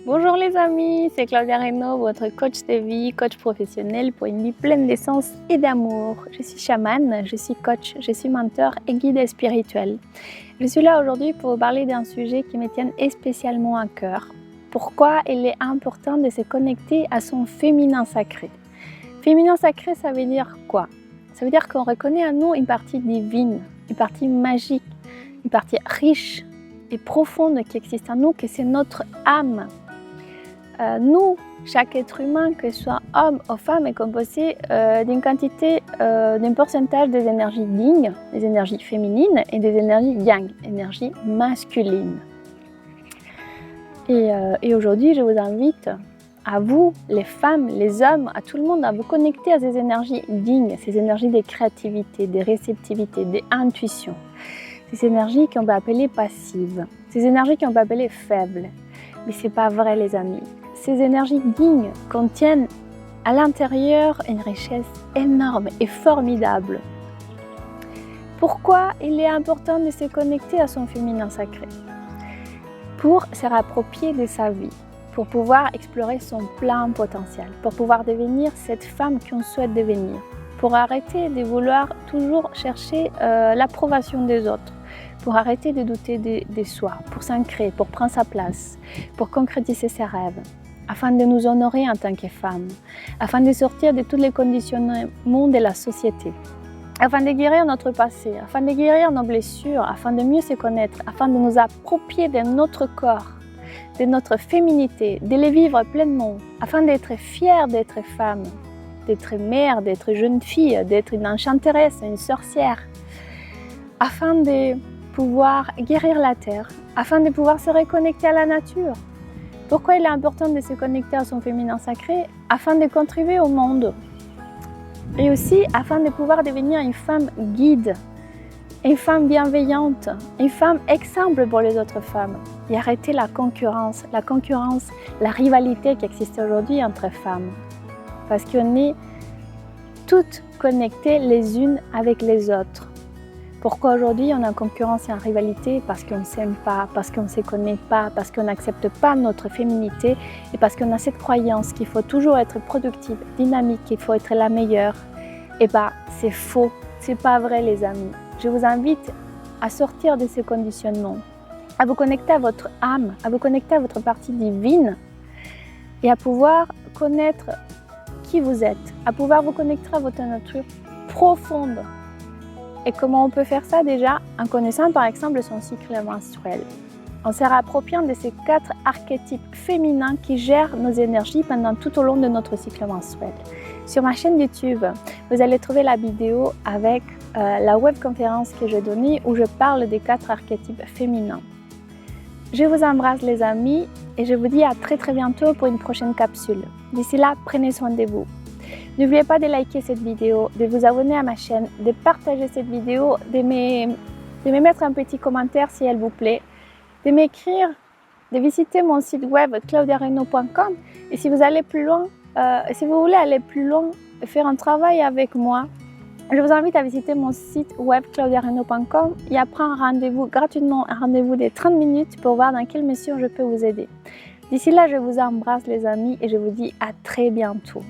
Bonjour les amis, c'est Claudia Reynaud, votre coach de vie, coach professionnel pour une vie pleine d'essence et d'amour. Je suis chamane, je suis coach, je suis mentor et guide spirituel. Je suis là aujourd'hui pour vous parler d'un sujet qui me tient spécialement à cœur. Pourquoi il est important de se connecter à son féminin sacré. Féminin sacré, ça veut dire quoi? Ça veut dire qu'on reconnaît en nous une partie divine, une partie magique, une partie riche et profonde qui existe en nous, que c'est notre âme. Nous, chaque être humain, que ce soit homme ou femme, est composé d'une quantité, d'un pourcentage des énergies yin, des énergies féminines, et des énergies yang, énergies masculines. Et aujourd'hui, je vous invite à vous, les femmes, les hommes, à tout le monde, à vous connecter à ces énergies yin, ces énergies de créativité, de réceptivité, d'intuition. Ces énergies qu'on peut appeler passives, ces énergies qu'on peut appeler faibles. Mais ce n'est pas vrai, les amis. Ces énergies yin contiennent à l'intérieur une richesse énorme et formidable. Pourquoi il est important de se connecter à son féminin sacré? Pour se rapproprier de sa vie, pour pouvoir explorer son plein potentiel, pour pouvoir devenir cette femme qu'on souhaite devenir, pour arrêter de vouloir toujours chercher l'approbation des autres, pour arrêter de douter de soi, pour s'ancrer, pour prendre sa place, pour concrétiser ses rêves, afin de nous honorer en tant que femmes, afin de sortir de tous les conditionnements de la société, afin de guérir notre passé, afin de guérir nos blessures, afin de mieux se connaître, afin de nous approprier de notre corps, de notre féminité, de les vivre pleinement, afin d'être fière d'être femme, d'être mère, d'être jeune fille, d'être une enchanteresse, une sorcière, afin de pouvoir guérir la terre, afin de pouvoir se reconnecter à la nature. Pourquoi il est important de se connecter à son féminin sacré? Afin de contribuer au monde. Et aussi afin de pouvoir devenir une femme guide, une femme bienveillante, une femme exemple pour les autres femmes. Et arrêter la concurrence, la rivalité qui existe aujourd'hui entre femmes. Parce qu'on est toutes connectées les unes avec les autres. Pourquoi aujourd'hui on a concurrence et en rivalité? Parce qu'on ne s'aime pas, parce qu'on ne se connaît pas, parce qu'on n'accepte pas notre féminité et parce qu'on a cette croyance qu'il faut toujours être productive, dynamique, qu'il faut être la meilleure. Et c'est faux, c'est pas vrai les amis. Je vous invite à sortir de ces conditionnements, à vous connecter à votre âme, à vous connecter à votre partie divine et à pouvoir connaître qui vous êtes, à pouvoir vous connecter à votre nature profonde. Et comment on peut faire ça déjà? En connaissant par exemple son cycle menstruel. En se rappropriant de ces 4 archétypes féminins qui gèrent nos énergies pendant tout au long de notre cycle menstruel. Sur ma chaîne YouTube, vous allez trouver la vidéo avec la webconférence que j'ai donnée où je parle des 4 archétypes féminins. Je vous embrasse les amis et je vous dis à très bientôt pour une prochaine capsule. D'ici là, prenez soin de vous. N'oubliez pas de liker cette vidéo, de vous abonner à ma chaîne, de partager cette vidéo, de me mettre un petit commentaire si elle vous plaît, de m'écrire, de visiter mon site web claudiareynaud.com et si vous allez plus loin, si vous voulez aller plus loin et faire un travail avec moi, je vous invite à visiter mon site web claudiareynaud.com et à prendre un rendez-vous gratuitement, un rendez-vous de 30 minutes pour voir dans quelle mesure je peux vous aider. D'ici là, je vous embrasse les amis et je vous dis à très bientôt.